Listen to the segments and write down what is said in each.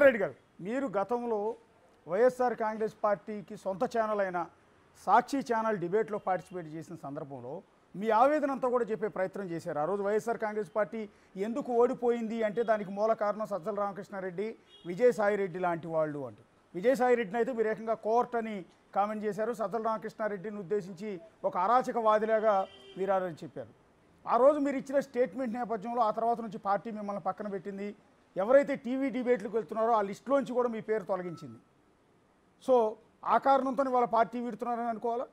రెడ్డి గారు, మీరు గతంలో వైఎస్ఆర్ కాంగ్రెస్ పార్టీకి సొంత ఛానల్ అయిన సాక్షి ఛానల్ డిబేట్లో పార్టిసిపేట్ చేసిన సందర్భంలో మీ ఆవేదన అంతా కూడా చెప్పే ప్రయత్నం చేశారు. ఆ రోజు వైఎస్ఆర్ కాంగ్రెస్ పార్టీ ఎందుకు ఓడిపోయింది అంటే దానికి మూల కారణం సజ్జల రామకృష్ణారెడ్డి, విజయసాయిరెడ్డి లాంటి వాళ్ళు అంటూ. విజయసాయిరెడ్డిని అయితే మీరు ఏకంగా కోర్ట్ అని కామెంట్ చేశారు. సజ్జల రామకృష్ణారెడ్డిని ఉద్దేశించి ఒక అరాచకవాదిలాగా మీరు ఆ రోజు చెప్పారు. ఆ రోజు మీరు ఇచ్చిన స్టేట్మెంట్ నేపథ్యంలో ఆ తర్వాత నుంచి పార్టీ మిమ్మల్ని పక్కన పెట్టింది. ఎవరైతే టీవీ డిబేట్లకు వెళ్తున్నారో ఆ లిస్టులోంచి కూడా మీ పేరు తొలగించింది. సో ఆ కారణంతో వాళ్ళ పార్టీ వీడుతున్నారని అనుకోవాలా?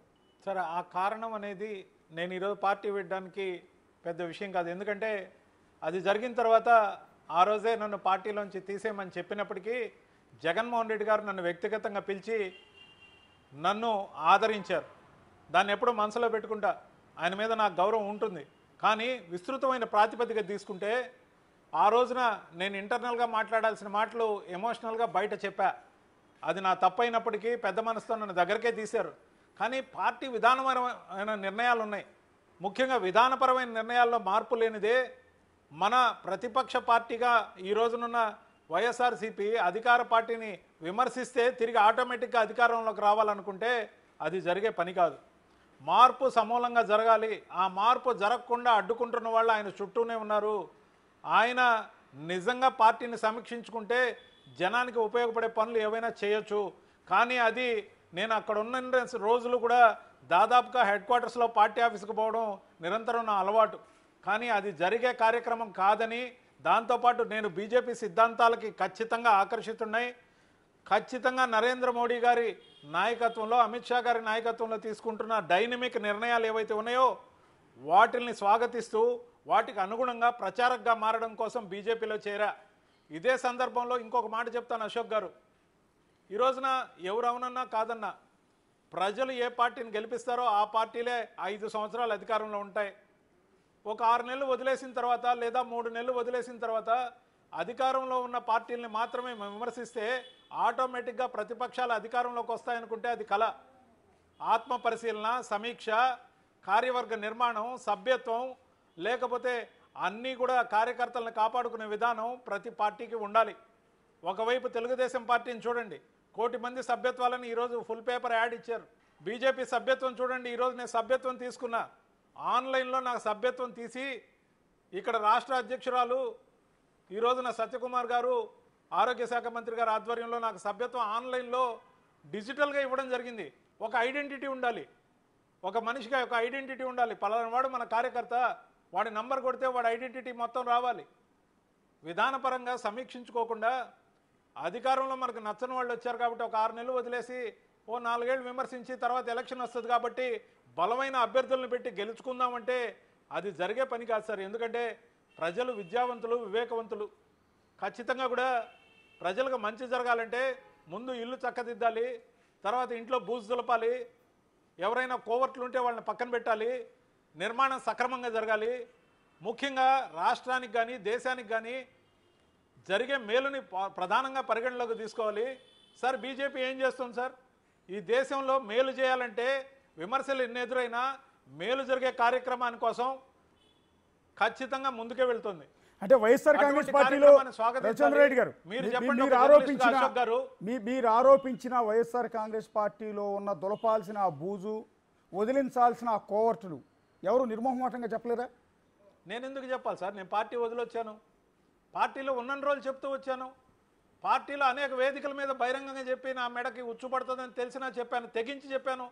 సరే, ఆ కారణం అనేది నేను ఈరోజు పార్టీ వీడడానికి పెద్ద విషయం కాదు. ఎందుకంటే అది జరిగిన తర్వాత ఆ రోజే నన్ను పార్టీలోంచి తీసేయమని చెప్పినప్పటికీ జగన్మోహన్ రెడ్డి గారు నన్ను వ్యక్తిగతంగా పిలిచి నన్ను ఆదరించారు. దాన్ని ఎప్పుడూ మనసులో పెట్టుకుంటా. ఆయన మీద నాకు గౌరవం ఉంటుంది. కానీ విస్తృతమైన ప్రాతిపదిక తీసుకుంటే ఆ రోజున నేను ఇంటర్నల్గా మాట్లాడాల్సిన మాటలు ఎమోషనల్గా బయట చెప్పా. అది నా తప్పైనప్పటికీ పెద్ద మనసుతో నన్ను దగ్గరకే తీశారు. కానీ పార్టీ విధానపరమైన నిర్ణయాలు ఉన్నాయి. ముఖ్యంగా విధానపరమైన నిర్ణయాల్లో మార్పు లేనిదే మన ప్రతిపక్ష పార్టీగా ఈ రోజునున్న వైఎస్ఆర్సీపీ అధికార పార్టీని విమర్శిస్తే తిరిగి ఆటోమేటిక్గా అధికారంలోకి రావాలనుకుంటే అది జరిగే పని కాదు. మార్పు సమూలంగా జరగాలి. ఆ మార్పు జరగకుండా అడ్డుకుంటున్న వాళ్ళు ఆయన చుట్టూనే ఉన్నారు. ఆయన నిజంగా పార్టీని సమీక్షించుకుంటే జనానికి ఉపయోగపడే పనులు ఏవైనా చేయొచ్చు. కానీ అది నేను అక్కడ ఉన్న రోజులు కూడా దాదాపుగా హెడ్ క్వార్టర్స్లో పార్టీ ఆఫీస్కి పోవడం నిరంతరం నా అలవాటు. కానీ అది జరిగే కార్యక్రమం కాదని, దాంతోపాటు నేను బీజేపీ సిద్ధాంతాలకి ఖచ్చితంగా ఆకర్షితున్నాయి. ఖచ్చితంగా నరేంద్ర మోడీ గారి నాయకత్వంలో, అమిత్ షా గారి నాయకత్వంలో తీసుకుంటున్న డైనమిక్ నిర్ణయాలు ఏవైతే ఉన్నాయో వాటిల్ని స్వాగతిస్తూ వాటికి అనుగుణంగా ప్రచారకగా మారడం కోసం బీజేపీలో చేరా. ఇదే సందర్భంలో ఇంకొక మాట చెప్తాను అశోక్ గారు. ఈ రోజున ఎవరు అవునన్నా కాదన్నా ప్రజలు ఏ పార్టీని గెలిపిస్తారో ఆ పార్టీలే 5 సంవత్సరాలు అధికారంలో ఉంటాయి. ఒక 6 నెలలు వదిలేసిన తర్వాత లేదా 3 నెలలు వదిలేసిన తర్వాత అధికారంలో ఉన్న పార్టీల్ని మాత్రమే విమర్శిస్తే ఆటోమేటిక్గా ప్రతిపక్షాలు అధికారంలోకి వస్తాయనుకుంటే అది కల. ఆత్మ పరిశీలన, సమీక్ష, కార్యవర్గ నిర్మాణం, సభ్యత్వం, లేకపోతే అన్నీ కూడా కార్యకర్తలను కాపాడుకునే విధానం ప్రతి పార్టీకి ఉండాలి. ఒకవైపు తెలుగుదేశం పార్టీని చూడండి, 1 కోటి మంది సభ్యత్వాలను ఈరోజు ఫుల్ పేపర్ యాడ్ ఇచ్చారు. బీజేపీ సభ్యత్వం చూడండి, ఈరోజు నేను సభ్యత్వం తీసుకున్నా. ఆన్లైన్లో నాకు సభ్యత్వం తీసి ఇక్కడ రాష్ట్ర అధ్యక్షురాలు ఈరోజున సత్యకుమార్ గారు, ఆరోగ్య శాఖ మంత్రి గారు ఆధ్వర్యంలో నాకు సభ్యత్వం ఆన్లైన్లో డిజిటల్గా ఇవ్వడం జరిగింది. ఒక ఐడెంటిటీ ఉండాలి, ఒక మనిషిగా ఒక ఐడెంటిటీ ఉండాలి. పలానా వాడు మన కార్యకర్త, వాడి నంబర్ కొడితే వాడి ఐడెంటిటీ మొత్తం రావాలి. విధానపరంగా సమీక్షించుకోకుండా అధికారంలో మనకు నచ్చని వాళ్ళు వచ్చారు కాబట్టి ఒక 6 నెలలు వదిలేసి 4 ఏళ్ళు విమర్శించి తర్వాత ఎలక్షన్ వస్తుంది కాబట్టి బలమైన అభ్యర్థులను పెట్టి గెలుచుకుందామంటే అది జరిగే పని కాదు సార్. ఎందుకంటే ప్రజలు విద్యావంతులు, వివేకవంతులు. ఖచ్చితంగా కూడా ప్రజలకు మంచి జరగాలంటే ముందు ఇల్లు చక్కదిద్దాలి, తర్వాత ఇంట్లో బూజు దులపాలి, ఎవరైనా కోవర్ట్లు ఉంటే వాళ్ళని పక్కన పెట్టాలి, నిర్మాణం సక్రమంగా జరగాలి. ముఖ్యంగా రాష్ట్రానికి కానీ దేశానికి కానీ జరిగే మేలుని ప్రధానంగా పరిగణలోకి తీసుకోవాలి. సార్ బీజేపీ ఏం చేస్తుంది సార్? ఈ దేశంలో మేలు చేయాలంటే విమర్శలు ఎన్ని ఎదురైనా మేలు జరిగే కార్యక్రమాని కోసం ఖచ్చితంగా ముందుకే వెళ్తుంది. అంటే వైఎస్ఆర్ కాంగ్రెస్ పార్టీలో రవిచంద్రారెడ్డి గారు మీరు ఆరోపించిన వైఎస్ఆర్ కాంగ్రెస్ పార్టీలో ఉన్న దులపాల్సిన ఆ బూజు, వదిలించాల్సిన ఆ కోవర్టులు ఎవరు నిర్మోహమాటంగా చెప్పలేదా? నేను ఎందుకు చెప్పాలి సార్? నేను పార్టీ వదిలొచ్చాను, పార్టీలో ఉన్న రోజులు చెప్తూ వచ్చాను. పార్టీలో అనేక వేదికల మీద బహిరంగంగా చెప్పి నా మెడకి ఉచ్చు పడుతుందని తెలిసినా చెప్పాను, తెగించి చెప్పాను.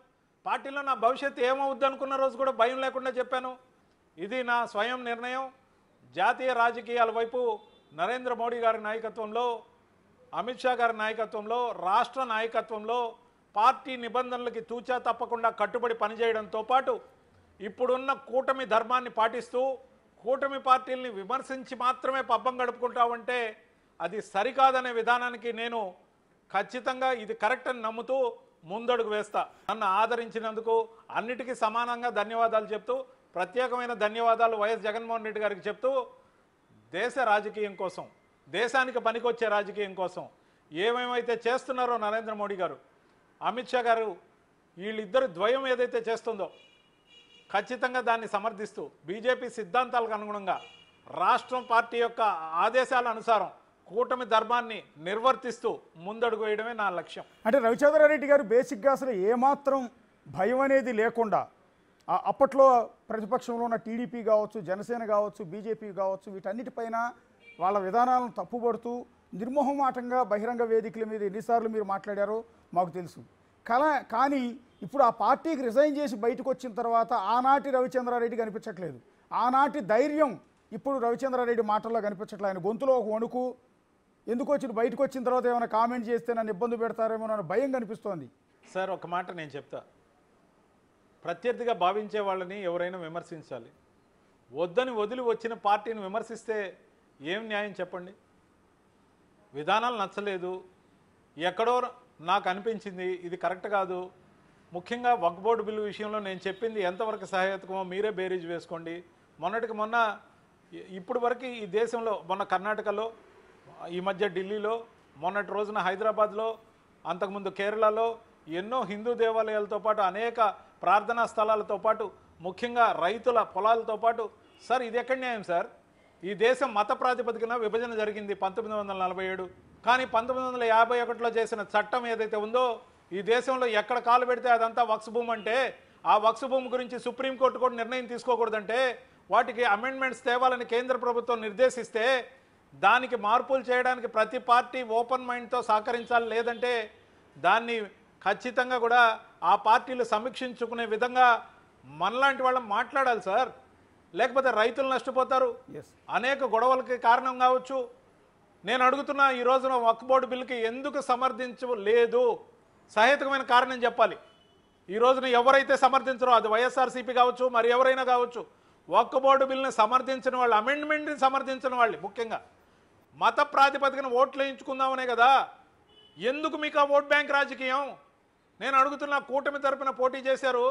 పార్టీలో నా భవిష్యత్తు ఏమవుద్ది అనుకున్న రోజు కూడా భయం లేకుండా చెప్పాను. ఇది నా స్వయం నిర్ణయం. జాతీయ రాజకీయాల వైపు నరేంద్ర మోడీ గారి నాయకత్వంలో, అమిత్ షా గారి నాయకత్వంలో, రాష్ట్ర నాయకత్వంలో పార్టీ నిబంధనలకి తూచా తప్పకుండా కట్టుబడి పనిచేయడంతో పాటు ఇప్పుడున్న కూటమి ధర్మాన్ని పాటిస్తూ కూటమి పార్టీల్ని విమర్శించి మాత్రమే పబ్బం గడుపుకుంటామంటే అది సరికాదనే విధానానికి నేను ఖచ్చితంగా ఇది కరెక్ట్ అని నమ్ముతూ ముందడుగు వేస్తా. నన్ను ఆదరించినందుకు అన్నిటికీ సమానంగా ధన్యవాదాలు చెప్తూ, ప్రత్యేకమైన ధన్యవాదాలు వైఎస్ జగన్మోహన్ రెడ్డి గారికి చెప్తూ, దేశ రాజకీయం కోసం, దేశానికి పనికొచ్చే రాజకీయం కోసం ఏమేమైతే చేస్తున్నారో నరేంద్ర మోడీ గారు, అమిత్ షా గారు, వీళ్ళిద్దరు ద్వయం ఏదైతే చేస్తుందో ఖచ్చితంగా దాన్ని సమర్థిస్తూ బీజేపీ సిద్ధాంతాలకు అనుగుణంగా రాష్ట్రం పార్టీ యొక్క ఆదేశాల అనుసారం కూటమి ధర్మాన్ని నిర్వర్తిస్తూ ముందడుగు వేయడమే నా లక్ష్యం. అంటే రవిచంద్రారెడ్డి గారు బేసిక్గా అసలు ఏమాత్రం భయం అనేది లేకుండా అప్పట్లో ప్రతిపక్షంలో ఉన్న టీడీపీ కావచ్చు, జనసేన కావచ్చు, బీజేపీ కావచ్చు, వీటన్నిటిపైన వాళ్ళ విధానాలను తప్పుపడుతూ నిర్మోహమాటంగా బహిరంగ వేదికల మీద ఎన్నిసార్లు మీరు మాట్లాడారో మాకు తెలుసు. కానీ ఇప్పుడు ఆ పార్టీకి రిజైన్ చేసి బయటకు వచ్చిన తర్వాత ఆనాటి రవిచంద్రారెడ్డి కనిపించట్లేదు. ఆనాటి ధైర్యం ఇప్పుడు రవిచంద్రారెడ్డి మాటల్లో కనిపించట్లేదు. ఆయన గొంతులో ఒక వణుకు, ఎందుకు బయటకు వచ్చిన తర్వాత ఏమైనా కామెంట్ చేస్తే నన్ను ఇబ్బంది పెడతారేమో అన్న భయం కనిపిస్తోంది. సార్ ఒక మాట నేను చెప్తా, ప్రత్యర్థిగా భావించే వాళ్ళని ఎవరైనా విమర్శించాలి. వద్దని వదిలి వచ్చిన పార్టీని విమర్శిస్తే ఏం న్యాయం చెప్పండి? విధానాలు నచ్చలేదు, ఎక్కడో నాకు అనిపించింది ఇది కరెక్ట్ కాదు. ముఖ్యంగా వక్ఫ్ బోర్డు బిల్లు విషయంలో నేను చెప్పింది ఎంతవరకు సహాయకమో మీరే బేరీజ్ వేసుకోండి. మొన్నటికి మొన్న ఇప్పుడు వరకు ఈ దేశంలో, మొన్న కర్ణాటకలో, ఈ మధ్య ఢిల్లీలో, మొన్నటి రోజున హైదరాబాద్లో, అంతకుముందు కేరళలో ఎన్నో హిందూ దేవాలయాలతో పాటు అనేక ప్రార్థనా స్థలాలతో పాటు ముఖ్యంగా రైతుల పొలాలతో పాటు, సార్ ఇది ఎక్కడ న్యాయం సార్? ఈ దేశం మత ప్రాతిపదికన విభజన జరిగింది 1947. కానీ 1951లో చేసిన చట్టం ఏదైతే ఉందో ఈ దేశంలో ఎక్కడ కాలు పెడితే అదంతా వక్ఫ్ భూమి అంటే, ఆ వక్ఫ్ భూమి గురించి సుప్రీంకోర్టు కూడా నిర్ణయం తీసుకోకూడదంటే, వాటికి అమెండ్మెంట్స్ తేవాలని కేంద్ర ప్రభుత్వం నిర్దేశిస్తే దానికి మార్పులు చేయడానికి ప్రతి పార్టీ ఓపెన్ మైండ్తో సహకరించాలి. లేదంటే దాన్ని ఖచ్చితంగా కూడా ఆ పార్టీలు సమీక్షించుకునే విధంగా మనలాంటి వాళ్ళం మాట్లాడాలి సార్. లేకపోతే రైతులు నష్టపోతారు, అనేక గొడవలకి కారణం కావచ్చు. నేను అడుగుతున్నా, ఈ రోజున వక్ఫ్ బోర్డు బిల్లుకి ఎందుకు సమర్థించలేదు? సహేతుకమైన కారణం చెప్పాలి. ఈ రోజున ఎవరైతే సమర్థించరో, అది వైఎస్ఆర్సీపీ కావచ్చు, మరి ఎవరైనా కావచ్చు, వక్ఫ్ బోర్డు బిల్లుని సమర్థించిన వాళ్ళు, అమెండ్మెంట్ని సమర్థించిన వాళ్ళు, ముఖ్యంగా మత ప్రాతిపదికన ఓట్లు వేయించుకుందామనే కదా. ఎందుకు మీకు ఆ ఓట్ బ్యాంక్ రాజకీయం? నేను అడుగుతున్నా, కూటమి తరపున పోటీ చేశారు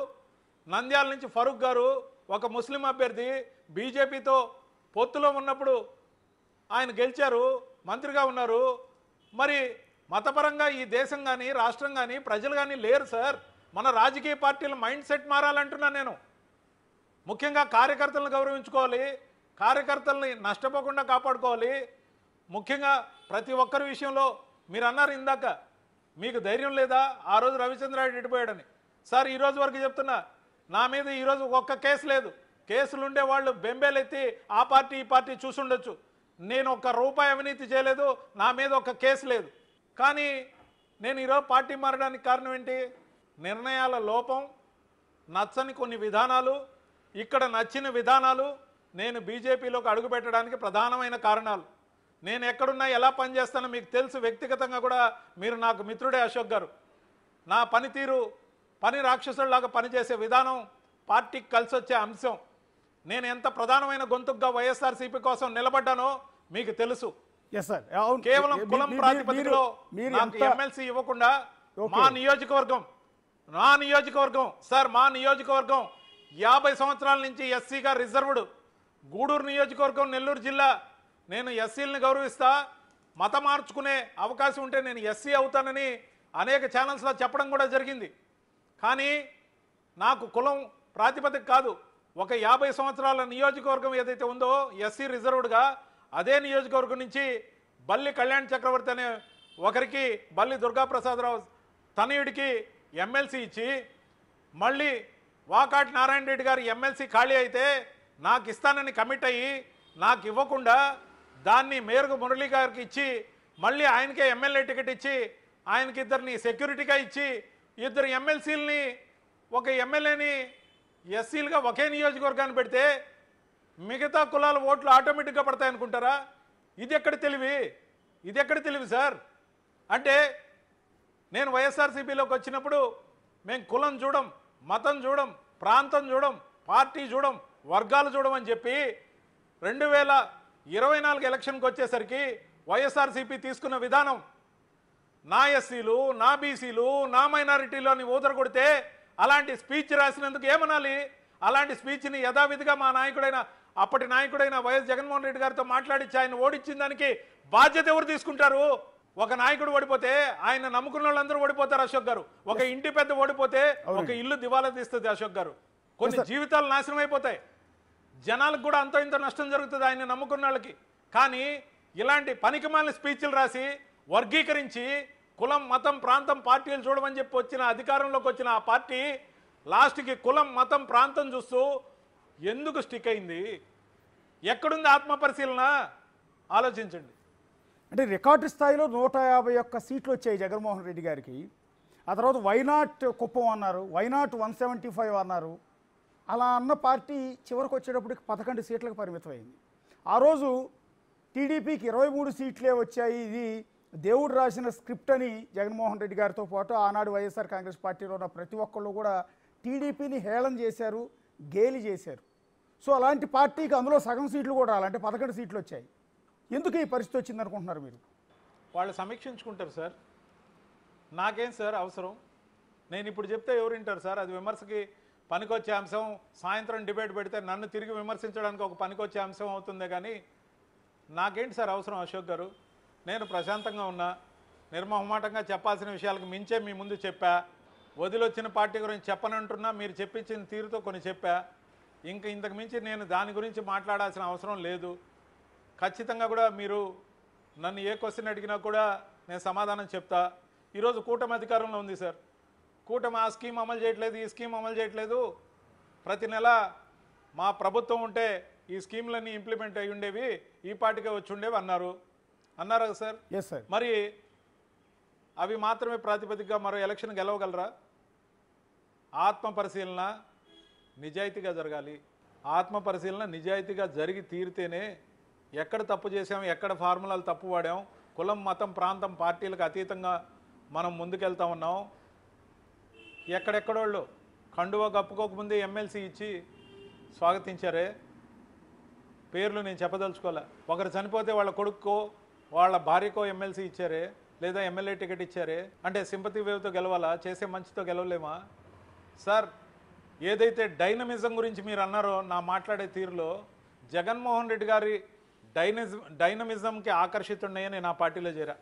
నంద్యాల నుంచి ఫరూక్ గారు, ఒక ముస్లిం అభ్యర్థి, బీజేపీతో పొత్తులో ఉన్నప్పుడు ఆయన గెలిచారు, మంత్రిగా ఉన్నారు. మరి మతపరంగా ఈ దేశం కానీ రాష్ట్రం కానీ ప్రజలు కానీ లేరు సార్. మన రాజకీయ పార్టీల మైండ్ సెట్ మారాలంటున్నాను నేను. ముఖ్యంగా కార్యకర్తలను గౌరవించుకోవాలి, కార్యకర్తల్ని నష్టపోకుండా కాపాడుకోవాలి. ముఖ్యంగా ప్రతి ఒక్కరి విషయంలో మీరు అన్నారు ఇందాక, మీకు ధైర్యం లేదా ఆ రోజు రవిచంద్రారెడ్డి ఎడిపోయాడని. సార్ ఈరోజు వరకు చెప్తున్నా, నా మీద ఈరోజు ఒక్క కేసు లేదు. కేసులు ఉండే వాళ్ళు బెంబేలెత్తి ఆ పార్టీ ఈ పార్టీ చూసుండొచ్చు. నేను ₹1 అవినీతి చేయలేదు, నా మీద ఒక కేసు లేదు. కానీ నేను ఈరోజు పార్టీ మారడానికి కారణం ఏంటి? నిర్ణయాల లోపం, నచ్చని కొన్ని విధానాలు, ఇక్కడ నచ్చిన విధానాలు నేను బీజేపీలోకి అడుగుపెట్టడానికి ప్రధానమైన కారణాలు. నేను ఎక్కడున్నా ఎలా పనిచేస్తానో మీకు తెలుసు. వ్యక్తిగతంగా కూడా మీరు నాకు మిత్రుడే అశోక్ గారు. నా పనితీరు, పని రాక్షసుల్లాగా పనిచేసే విధానం పార్టీకి కలిసి వచ్చే అంశం. నేను ఎంత ప్రధానమైన గొంతుగా వైఎస్ఆర్సీపీ కోసం నిలబడ్డానో మీకు తెలుసు. కేవలం కులం ప్రాతిపదికలో నాకు ఎమ్మెల్సీ ఇవ్వకుండా మా నియోజకవర్గం సార్, మా నియోజకవర్గం 50 సంవత్సరాల నుంచి ఎస్సీగా రిజర్వ్డ్. గూడూరు నియోజకవర్గం, నెల్లూరు జిల్లా. నేను ఎస్సీలని గౌరవిస్తా, మత మార్చుకునే అవకాశం ఉంటే నేను ఎస్సీ అవుతానని అనేక ఛానల్స్లో చెప్పడం కూడా జరిగింది. కానీ నాకు కులం ప్రాతిపదిక కాదు. ఒక 50 సంవత్సరాల నియోజకవర్గం ఏదైతే ఉందో ఎస్సీ రిజర్వ్డ్గా, అదే నియోజకవర్గం నుంచి బల్లి కళ్యాణ్ చక్రవర్తి అనే ఒకరికి, బల్లి దుర్గాప్రసాదరావు తనయుడికి ఎమ్మెల్సీ ఇచ్చి, మళ్ళీ వాకాటి నారాయణ రెడ్డి గారు ఎమ్మెల్సీ ఖాళీ అయితే నాకు ఇస్తానని కమిట్ అయ్యి నాకు ఇవ్వకుండా దాన్ని మేరకు మురళీ గారికి ఇచ్చి, మళ్ళీ ఆయనకే ఎమ్మెల్యే టికెట్ ఇచ్చి, ఆయనకి ఇద్దరిని సెక్యూరిటీగా ఇచ్చి, 2 ఎమ్మెల్సీలని, ఒక ఎమ్మెల్యేని ఎస్సీలుగా ఒకే నియోజకవర్గాన్ని పెడితే మిగతా కులాల ఓట్లు ఆటోమేటిక్గా పడతాయనుకుంటారా? ఇది ఎక్కడ తెలివి సార్? అంటే నేను వైఎస్ఆర్సీపీలోకి వచ్చినప్పుడు మేము కులం చూడం, మతం చూడం, ప్రాంతం చూడం, పార్టీ చూడం, వర్గాలు చూడం అని చెప్పి 2024 ఎలక్షన్కి వచ్చేసరికి వైఎస్ఆర్సీపీ తీసుకున్న విధానం, నా ఎస్సీలు, నా బీసీలు, నా మైనారిటీలోని ఊదరగొడితే అలాంటి స్పీచ్ రాసినందుకు ఏమనాలి? అలాంటి స్పీచ్ని యథావిధిగా మా నాయకుడైన, అప్పటి నాయకుడైన వైఎస్ జగన్మోహన్ రెడ్డి గారితో మాట్లాడించి ఆయన ఓడించిన దానికి బాధ్యత ఎవరు తీసుకుంటారు? ఒక నాయకుడు ఓడిపోతే ఆయన నమ్ముకున్న వాళ్ళందరూ ఓడిపోతారు అశోక్ గారు. ఒక ఇంటి పెద్ద ఓడిపోతే ఒక ఇల్లు దివాలా తీస్తుంది అశోక్ గారు. కొన్ని జీవితాలు నాశనం అయిపోతాయి, జనాలకు కూడా అంత ఇంత నష్టం జరుగుతుంది ఆయన నమ్ముకున్న వాళ్ళకి. కానీ ఇలాంటి పనికిమాలిన స్పీచ్లు రాసి వర్గీకరించి కులం మతం ప్రాంతం పార్టీలు చూడమని చెప్పి వచ్చిన అధికారంలోకి వచ్చిన ఆ పార్టీ లాస్ట్కి కులం మతం ప్రాంతం చూస్తూ ఎందుకు స్టిక్ అయింది? ఎక్కడుంది ఆత్మపరిశీలన? ఆలోచించండి. అంటే రికార్డు స్థాయిలో 151 సీట్లు వచ్చాయి జగన్మోహన్ రెడ్డి గారికి. ఆ తర్వాత వైనాట్ కుప్పం అన్నారు, వైనాట్ 175 అన్నారు. అలా అన్న పార్టీ చివరికి వచ్చేటప్పటికి 11 సీట్లకు పరిమితమైంది. ఆ రోజు టీడీపీకి 23 సీట్లే వచ్చాయి, ఇది దేవుడు రాసిన స్క్రిప్ట్ అని జగన్మోహన్ రెడ్డి గారితో పాటు ఆనాడు వైఎస్ఆర్ కాంగ్రెస్ పార్టీలో ఉన్న ప్రతి ఒక్కళ్ళు కూడా టీడీపీని హేళన చేశారు, గేలి చేశారు. సో అలాంటి పార్టీకి అందులో సగం సీట్లు కూడా రాలంటే 11 సీట్లు వచ్చాయి. ఎందుకు ఈ పరిస్థితి వచ్చింది అనుకుంటున్నారు మీరు? వాళ్ళు సమీక్షించుకుంటారు సార్. నాకేం సార్ అవసరం? నేను ఇప్పుడు చెప్తే ఎవరు వింటారు సార్? అది విమర్శకి పనికొచ్చే అంశం. సాయంత్రం డిబేట్ పెడితే నన్ను తిరిగి విమర్శించడానికి ఒక పనికొచ్చే అంశం అవుతుందే కానీ నాకేంటి సార్ అవసరం? అశోక్ గారు, నేను ప్రశాంతంగా ఉన్నా, నిర్మోహమాటంగా చెప్పాల్సిన విషయాలకు మించే మీ ముందు చెప్పా. వదిలొచ్చిన పార్టీ గురించి చెప్పనంటున్నా, మీరు చెప్పించిన తీరుతో కొన్ని చెప్పా. ఇంతకు మించి నేను దాని గురించి మాట్లాడాల్సిన అవసరం లేదు. ఖచ్చితంగా కూడా మీరు నన్ను ఏ క్వశ్చన్ అడిగినా కూడా నేను సమాధానం చెప్తా. ఈరోజు కూటమి అధికారంలో ఉంది సార్. కూటమి ఆ స్కీమ్ అమలు చేయట్లేదు, ఈ స్కీమ్ అమలు చేయట్లేదు. ప్రతి నెల మా ప్రభుత్వం ఉంటే ఈ స్కీమ్లన్నీ ఇంప్లిమెంట్ అయ్యి ఉండేవి, ఈ పార్టీకే వచ్చి ఉండేవి అన్నారు కదా సార్? Yes sir. మరి అవి మాత్రమే ప్రాతిపదికగా మరో ఎలక్షన్ గెలవగలరా? ఆత్మ పరిశీలన నిజాయితీగా జరగాలి. ఆత్మ పరిశీలన నిజాయితీగా జరిగి తీరితేనే ఎక్కడ తప్పు చేసాం, ఎక్కడ ఫార్ములాలు తప్పు వాడాం, కులం మతం ప్రాంతం పార్టీలకు అతీతంగా మనం ముందుకెళ్తా ఉన్నాం. ఎక్కడెక్కడోళ్ళు కండువా కప్పుకోకముందే ఎమ్మెల్సీ ఇచ్చి స్వాగతించారే, పేర్లు నేను చెప్పదలుచుకోలే. ఒకరు చనిపోతే వాళ్ళ కొడుక్కో వాళ్ళ భార్యకో ఎమ్మెల్సీ ఇచ్చారే, లేదా ఎమ్మెల్యే టికెట్ ఇచ్చారే. అంటే సింపతి వేవ్తో గెలవాలా? చేసే మంచితో గెలవలేమా సార్? ఏదైతే డైనమిజం గురించి మీరు అన్నారో నా మాట్లాడే తీరులో, జగన్మోహన్ రెడ్డి గారి డైనమిజంకి ఆకర్షితున్నాయని నేను ఆ పార్టీలో చేరా.